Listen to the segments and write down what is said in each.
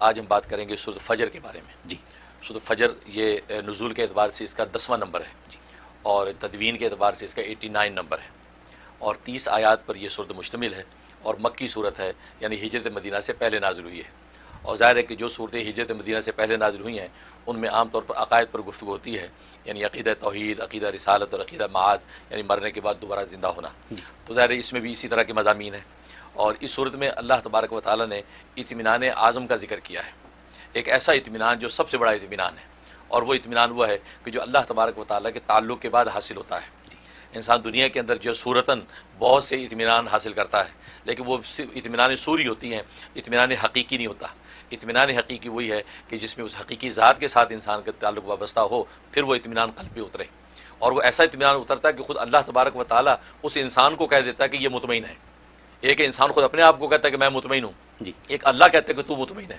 آج ہم بات کریں گے سورۃ فجر کے بارے میں. جی. سورۃ فجر یہ نزول کے اعتبار سے اس کا 10واں نمبر ہے. جی. اور تدوین کے اعتبار سے اس کا 89 نمبر ہے اور 30 آیات پر یہ صورت مشتمل ہے اور مکی صورت ہے، یعنی ہجرت مدینہ سے پہلے نازل ہوئی ہے. اور ظاہر ہے کہ جو صورتیں ہجرت مدینہ سے پہلے نازل ہوئی ہیں ان میں عام طور پر عقائد پر گفتگو ہوتی ہے، یعنی عقیدہ توحید، عقیدہ رسالت اور عقیدہ معاد، یعنی مرنے کے بعد دوبارہ زندہ ہونا. تو ظاہر ہے اس میں بھی اسی طرح کے مضامین ہیں. اور اس صورت میں اللہ تبارک و تعالیٰ نے اطمینان اعظم کا ذکر کیا ہے، ایک ایسا اطمینان جو سب سے بڑا اطمینان ہے، اور وہ اطمینان وہ ہے کہ جو اللہ تبارک و تعالیٰ کے تعلق کے بعد حاصل ہوتا ہے. انسان دنیا کے اندر جو صورتاً بہت سے اطمینان حاصل کرتا ہے، لیکن وہ صرف اطمینان صوری ہوتی ہیں، اطمینان حقیقی نہیں ہوتا. اطمینان حقیقی وہی ہے کہ جس میں اس حقیقی ذات کے ساتھ انسان کا تعلق وابستہ ہو، پھر وہ اطمینان قلب پہ اترے. اور وہ ایسا اطمینان اترتا ہے کہ خود اللہ تبارک و تعالیٰ اس انسان کو کہہ دیتا ہے کہ یہ مطمئن ہے. ایک انسان خود اپنے آپ کو کہتا ہے کہ میں مطمئن ہوں، ایک اللہ کہتا ہے کہ تو مطمئن ہے.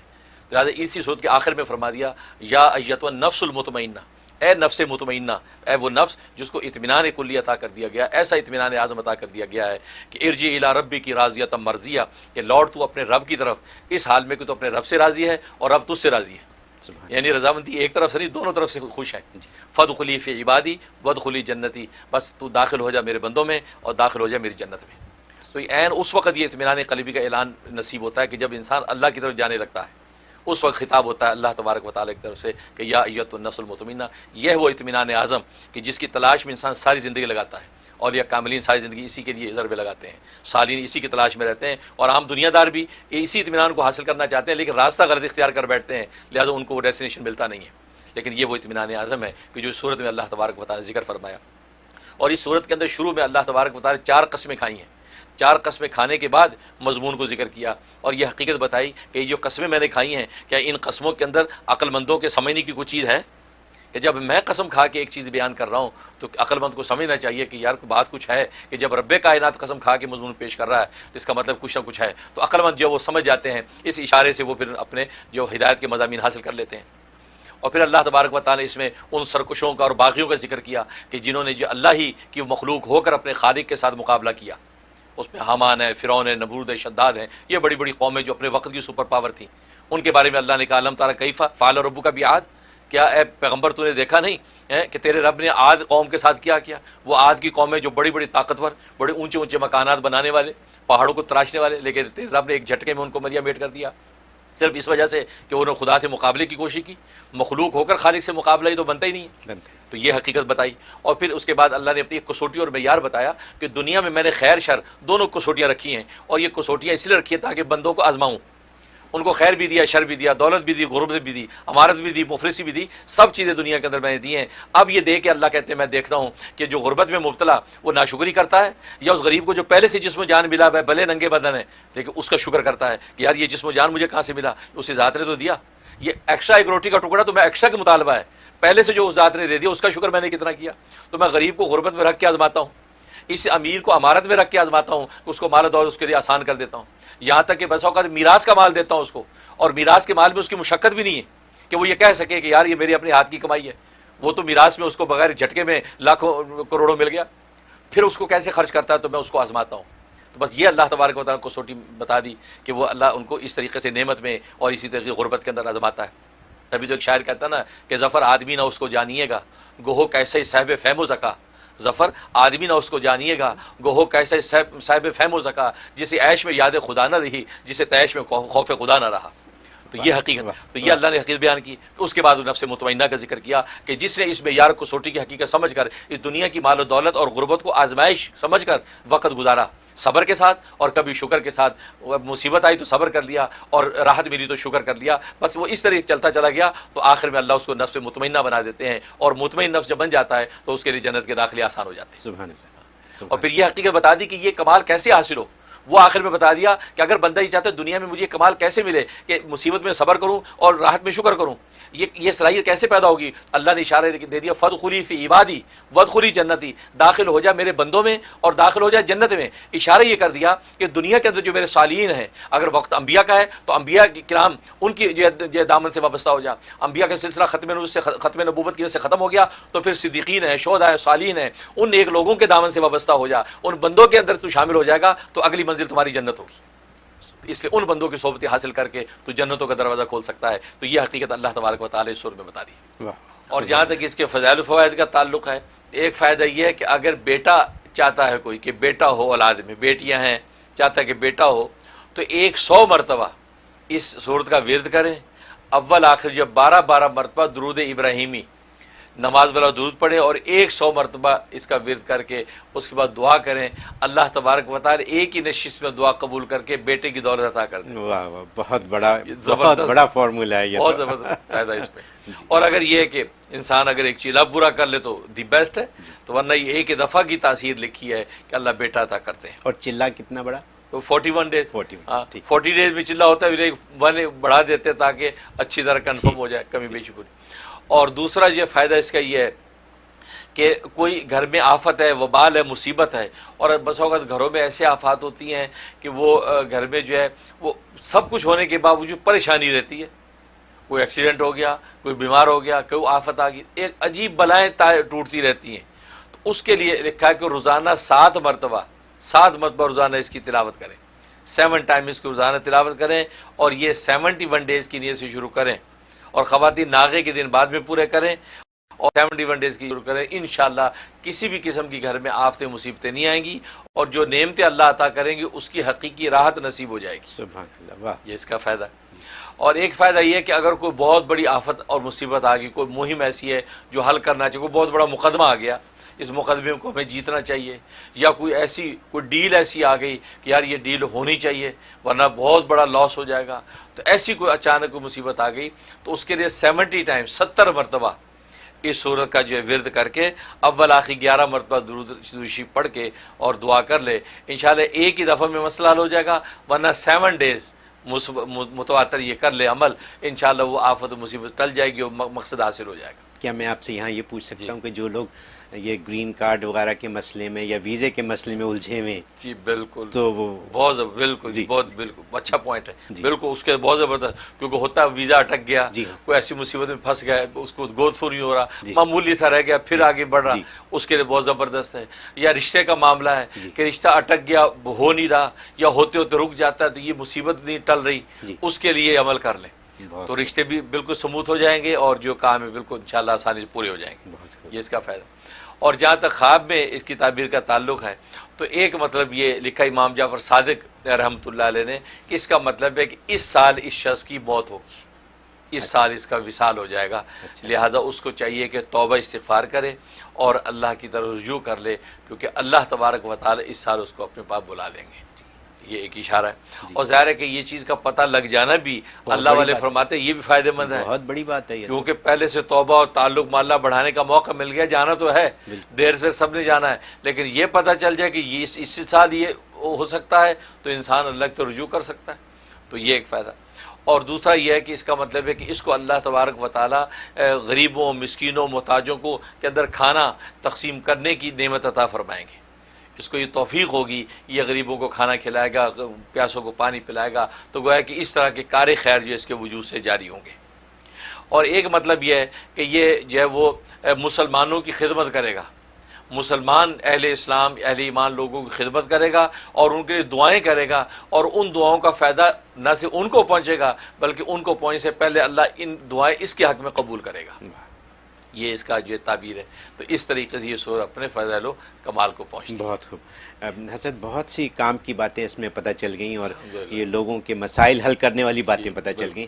لہٰذا اسی صورت کے آخر میں فرما دیا یا ایتها النفس المطمئنہ، اے نفس مطمئنہ، اے وہ نفس جس کو اطمینان کلی عطا کر دیا گیا، ایسا اطمینان اعظم عطا کر دیا گیا ہے کہ ارجعی الی ربک راضیۃ مرضیہ، کہ لوٹ تو اپنے رب کی طرف اس حال میں کہ تو اپنے رب سے راضی ہے اور رب تجھ سے راضی ہے. یعنی رضامندی ایک طرف سے نہیں، دونوں طرف سے خوش ہے. فادخلی فی عبادی وادخلی جنتی، بس تو داخل ہو جا میرے بندوں میں اور داخل ہو جا میری جنت میں. تو عین اس وقت یہ اطمینان قلبی کا اعلان نصیب ہوتا ہے کہ جب انسان اللہ کی طرف جانے لگتا ہے، اس وقت خطاب ہوتا ہے اللہ تبارک و تعالیٰ کی طرف سے کہ یا ایتها النفس المطمئنہ. یہ وہ اطمینان اعظم کہ جس کی تلاش میں انسان ساری زندگی لگاتا ہے. اولیاء کاملین ساری زندگی اسی کے لیے ضربے لگاتے ہیں، صالحین اسی کی تلاش میں رہتے ہیں، اور عام دنیا دار بھی اسی اطمینان کو حاصل کرنا چاہتے ہیں، لیکن راستہ غلط اختیار کر بیٹھتے ہیں، لہٰذا ان کو وہ ڈیسٹینیشن ملتا نہیں ہے. لیکن یہ وہ اطمینان اعظم ہے کہ جو صورت میں اللہ تبارک و تعالیٰ نے ذکر فرمایا. اور اس صورت کے اندر شروع میں اللہ تبارک و تعالیٰ نے 4 قسمیں کھائی ہیں. 4 قسمیں کھانے کے بعد مضمون کو ذکر کیا اور یہ حقیقت بتائی کہ یہ جو قسمیں میں نے کھائی ہیں، کیا ان قسموں کے اندر عقل مندوں کے سمجھنے کی کوئی چیز ہے؟ کہ جب میں قسم کھا کے ایک چیز بیان کر رہا ہوں تو عقل مند کو سمجھنا چاہیے کہ یار بات کچھ ہے، کہ جب رب کائنات قسم کھا کے مضمون پیش کر رہا ہے تو اس کا مطلب کچھ نہ کچھ ہے. تو عقل مند جو وہ سمجھ جاتے ہیں، اس اشارے سے وہ پھر اپنے جو ہدایت کے مضامین حاصل کر لیتے ہیں. اور پھر اللہ تبارک و تعالیٰ نے اس میں ان سرکشوں کا اور باغیوں کا ذکر کیا کہ جنہوں نے جو اللہ ہی کی مخلوق ہو کر اپنے خالق کے ساتھ مقابلہ کیا. اس میں حامان ہے، فرعون ہے، نمرود ہے، شداد ہیں، یہ بڑی بڑی قومیں جو اپنے وقت کی سپر پاور تھیں. ان کے بارے میں اللہ نے کہا الم تری کیف فعل ربک بعاد، کیا اے پیغمبر تو نے دیکھا نہیں کہ تیرے رب نے عاد قوم کے ساتھ کیا کیا. وہ عاد کی قومیں جو بڑی بڑی طاقتور، بڑے اونچے اونچے مکانات بنانے والے، پہاڑوں کو تراشنے والے، لیکن تیرے رب نے ایک جھٹکے میں ان کو مریا میٹ کر دیا، صرف اس وجہ سے کہ انہوں نے خدا سے مقابلے کی کوشش کی. مخلوق ہو کر خالق سے مقابلہ ہی تو بنتا ہی نہیں ہے. تو یہ حقیقت بتائی. اور پھر اس کے بعد اللہ نے اپنی ایک کسوٹی اور معیار بتایا کہ دنیا میں نے خیر شر دونوں کسوٹیاں رکھی ہیں، اور یہ کسوٹیاں اس لیے رکھی ہیں تاکہ بندوں کو آزماؤں. ان کو خیر بھی دیا، شر بھی دیا، دولت بھی دی، غربت بھی دی، امارت بھی دی، مفلسی بھی دی، سب چیزیں دنیا کے اندر میں نے دی ہیں. اب یہ دے کے اللہ کہتے ہیں میں دیکھتا ہوں کہ جو غربت میں مبتلا وہ ناشکری کرتا ہے، یا اس غریب کو جو پہلے سے جسم و جان ملا ہے، بھلے ننگے بدن ہے لیکن اس کا شکر کرتا ہے کہ یار یہ جسم و جان مجھے کہاں سے ملا، اسی ذات نے تو دیا. یہ ایکسٹرا ایک روٹی کا ٹکڑا تو میں ایکسٹرا کے مطالبہ ہے، پہلے سے جو اس ذات نے دے دیا اس کا شکر میں نے کتنا کیا. تو میں غریب کو غربت میں رکھ کے آزماتا ہوں، اس امیر کو امارت میں رکھ کے آزماتا ہوں، اس کو مال و دولت اس کے لیے آسان کر دیتا ہوں. یہاں تک کہ بس اوقات میراث کا مال دیتا ہوں اس کو، اور میراث کے مال میں اس کی مشقت بھی نہیں ہے کہ وہ یہ کہہ سکے کہ یار یہ میری اپنے ہاتھ کی کمائی ہے. وہ تو میراث میں اس کو بغیر جھٹکے میں لاکھوں کروڑوں مل گیا، پھر اس کو کیسے خرچ کرتا ہے تو میں اس کو آزماتا ہوں. تو بس یہ اللہ تبارک و تعالیٰ کو سوٹی بتا دی کہ وہ اللہ ان کو اس طریقے سے نعمت میں اور اسی طریقے غربت کے اندر آزماتا ہے. تبھی تو ایک شاعر کہتا ہے نا کہ ظفر آدمی نہ اس کو جانیے گا گوہو کیسے صاحب فہم و ذکا. ظفر آدمی نہ اس کو جانیے گا گوہو کیسے صاحب فہم و ذکا، جسے عیش میں یاد خدا نہ رہی، جسے تیش میں خوف خدا نہ رہا. تو یہ حقیقت، تو یہ اللہ نے حقیقت بیان کی. اس کے بعد نفس مطمئنہ کا ذکر کیا کہ جس نے اس معیار کو سوٹی کی حقیقت سمجھ کر اس دنیا کی مال و دولت اور غربت کو آزمائش سمجھ کر وقت گزارا صبر کے ساتھ، اور کبھی شکر کے ساتھ. مصیبت آئی تو صبر کر لیا، اور راحت ملی تو شکر کر لیا. بس وہ اس طرح چلتا چلا گیا تو آخر میں اللہ اس کو نفس مطمئنہ بنا دیتے ہیں، اور مطمئن نفس جب بن جاتا ہے تو اس کے لیے جنت کے داخلے آسان ہو جاتے ہیں. سبحان اللہ. اور پھر یہ حقیقت بتا دی کہ یہ کمال کیسے حاصل ہو. وہ آخر میں بتا دیا کہ اگر بندہ یہ چاہتا ہے دنیا میں مجھے یہ کمال کیسے ملے کہ مصیبت میں صبر کروں اور راحت میں شکر کروں، یہ صلاحیت کیسے پیدا ہوگی. اللہ نے اشارہ دے دیا فادخلی فی عبادی وادخلی جنتی، داخل ہو جا میرے بندوں میں اور داخل ہو جا جنت میں. اشارہ یہ کر دیا کہ دنیا کے اندر جو میرے صالحین ہیں، اگر وقت انبیاء کا ہے تو انبیاء کرام ان کی جو دامن سے وابستہ ہو جا. انبیاء کا سلسلہ ختم نبوت کی وجہ سے ختم ہو گیا تو پھر صدیقین ہیں، شہداء ہیں، صالحین ہیں، ان ایک لوگوں کے دامن سے وابستہ ہو جا. ان بندوں کے اندر تو شامل ہو جائے گا تو اگلی منزل تمہاری جنت ہوگی. تو اس لیے ان بندوں کی صحبت حاصل کر کے تو جنتوں کا دروازہ کھول سکتا ہے. تو یہ حقیقت اللہ تبارک و تعالیٰ اس سورہ میں بتا دی. اور جہاں تک اس کے فضائل و فوائد کا تعلق ہے، ایک فائدہ یہ ہے کہ اگر بیٹا چاہتا ہے کوئی کہ بیٹا ہو، اولاد میں بیٹیاں ہیں، چاہتا ہے کہ بیٹا ہو، تو 100 مرتبہ اس سورت کا ورد کریں. اول آخر جب 12 مرتبہ درود ابراہیمی نماز والا درود پڑھیں اور 100 مرتبہ اس کا ورد کر کے اس کے بعد دعا کریں. اللہ تبارک و تعالی ایک ہی نشست میں دعا قبول کر کے بیٹے کی دولت عطا کر دیں. واہ واہ، بہت بڑا فارمولا ہے یہ، بہت زبردست فائدہ اس میں. اور اگر یہ ہے کہ انسان اگر ایک چیلا پورا کر لے تو دی بیسٹ ہے، تو ورنہ یہ ایک دفعہ کی تاثیر لکھی ہے کہ اللہ بیٹا عطا کرتے ہیں. اور چلا کتنا بڑا؟ تو 41 ڈیز، 40 ڈیز میں چلا ہوتا ہے، ون بڑھا دیتے تاکہ اچھی طرح کنفرم ہو جائے، کمی بیشی پوری. اور دوسرا یہ فائدہ اس کا یہ ہے کہ کوئی گھر میں آفت ہے، وبال ہے، مصیبت ہے، اور بس اوقات گھروں میں ایسے آفات ہوتی ہیں کہ وہ گھر میں جو ہے وہ سب کچھ ہونے کے باوجود پریشانی رہتی ہے. کوئی ایکسیڈنٹ ہو گیا، کوئی بیمار ہو گیا، کوئی آفت آ گئی، ایک عجیب بلائیں ٹوٹتی رہتی ہیں. تو اس کے لیے لکھا ہے کہ روزانہ 7 مرتبہ روزانہ اس کی تلاوت کریں. 7 ٹائم اس کی روزانہ تلاوت کریں، اور یہ 71 ڈیز کی نیت سے شروع کریں. اور خواتین ناغے کے دن بعد میں پورے کریں اور 71 ڈیز کی شروع کریں. انشاءاللہ کسی بھی قسم کی گھر میں آفتیں مصیبتیں نہیں آئیں گی، اور جو نعمتیں اللہ عطا کریں گے اس کی حقیقی راحت نصیب ہو جائے گی. سبحان اللہ، واہ. یہ اس کا فائدہ ہے. اور ایک فائدہ یہ ہے کہ اگر کوئی بہت بڑی آفت اور مصیبت آ گئی، کوئی مہم ایسی ہے جو حل کرنا چاہیے، کوئی بہت بڑا مقدمہ آ گیا، اس مقدمے کو ہمیں جیتنا چاہیے، یا کوئی ڈیل ایسی آ گئی کہ یار یہ ڈیل ہونی چاہیے ورنہ بہت بڑا لاس ہو جائے گا، تو ایسی کوئی اچانک کوئی مصیبت آ گئی، تو اس کے لیے 70 مرتبہ اس سورت کا جو ہے ورد کر کے اول آخر 11 مرتبہ درود شریف پڑھ کے اور دعا کر لے. انشاءاللہ ایک ہی دفعہ میں مسئلہ حل ہو جائے گا، ورنہ 7 ڈیز متواتر یہ کر لے عمل، انشاءاللہ وہ آفت و مصیبت ٹل جائے گی اور مقصد حاصل ہو جائے گا. کیا میں آپ سے یہاں یہ پوچھ سکتا ہوں کہ جو لوگ یہ گرین کارڈ وغیرہ کے مسئلے میں یا ویزے کے مسئلے میں الجھے ہوئے؟ جی بالکل، تو وہ بہت بالکل جی بہت بالکل اچھا پوائنٹ ہے. بالکل اس کے بہت زبردست، کیونکہ ہوتا ہے ویزا اٹک گیا، کوئی ایسی مصیبت میں پھنس گیا، اس کو گو تھرو نہیں ہو رہا، معمولی سا رہ گیا، پھر آگے بڑھ رہا، اس کے لیے بہت زبردست ہے. یا رشتے کا معاملہ ہے کہ رشتہ اٹک گیا، ہو نہیں رہا، یا ہوتے ہوتے رک جاتا ہے، تو یہ مصیبت نہیں ٹل رہی، اس کے لیے عمل کر لیں تو رشتے بھی بالکل سموتھ ہو جائیں گے، اور جو کام ہے بالکل انشاءاللہ آسانی سے پورے ہو جائیں گے. یہ اس کا فائدہ. اور جہاں تک خواب میں اس کی تعبیر کا تعلق ہے، تو ایک مطلب یہ لکھا امام جعفر صادق رحمۃ اللہ علیہ نے کہ اس کا مطلب ہے کہ اس سال اس شخص کی موت ہوگی، اس سال اس کا وصال ہو جائے گا، لہذا اس کو چاہیے کہ توبہ استغفار کرے اور اللہ کی طرف رجوع کر لے، کیونکہ اللہ تبارک و تعالی اس سال اس کو اپنے پاس بلا لیں گے. یہ ایک اشارہ ہے. اور ظاہر ہے کہ یہ چیز کا پتہ لگ جانا بھی اللہ والے فرماتے ہیں یہ بھی فائدہ مند ہے، بہت بڑی بات ہے، کیونکہ پہلے سے توبہ اور تعلق مع اللہ بڑھانے کا موقع مل گیا. جانا تو ہے، دیر سے سب نے جانا ہے، لیکن یہ پتہ چل جائے کہ یہ اس سال یہ ہو سکتا ہے تو انسان اللہ کی طرف رجوع کر سکتا ہے. تو یہ ایک فائدہ. اور دوسرا یہ ہے کہ اس کا مطلب ہے کہ اس کو اللہ تبارک و تعالی غریبوں، مسکینوں، محتاجوں کو کے اندر کھانا تقسیم کرنے کی نعمت عطا فرمائیں گے. اس کو یہ توفیق ہوگی، یہ غریبوں کو کھانا کھلائے گا، پیاسوں کو پانی پلائے گا، تو گویا کہ اس طرح کے کار خیر جو اس کے وجود سے جاری ہوں گے. اور ایک مطلب یہ ہے کہ یہ جو ہے وہ مسلمانوں کی خدمت کرے گا، مسلمان اہل اسلام اہل ایمان لوگوں کی خدمت کرے گا اور ان کے لیے دعائیں کرے گا، اور ان دعاؤں کا فائدہ نہ صرف ان کو پہنچے گا بلکہ ان کو پہنچنے سے پہلے اللہ ان دعائیں اس کے حق میں قبول کرے گا. یہ اس کا جو تعبیر ہے. تو اس طریقے سے یہ سورہ اپنے فضائل و کمال کو پہنچتی ہے. بہت خوب حضرت، بہت سی کام کی باتیں اس میں پتہ چل گئیں، اور یہ لوگوں کے مسائل حل کرنے والی باتیں پتہ چل گئیں.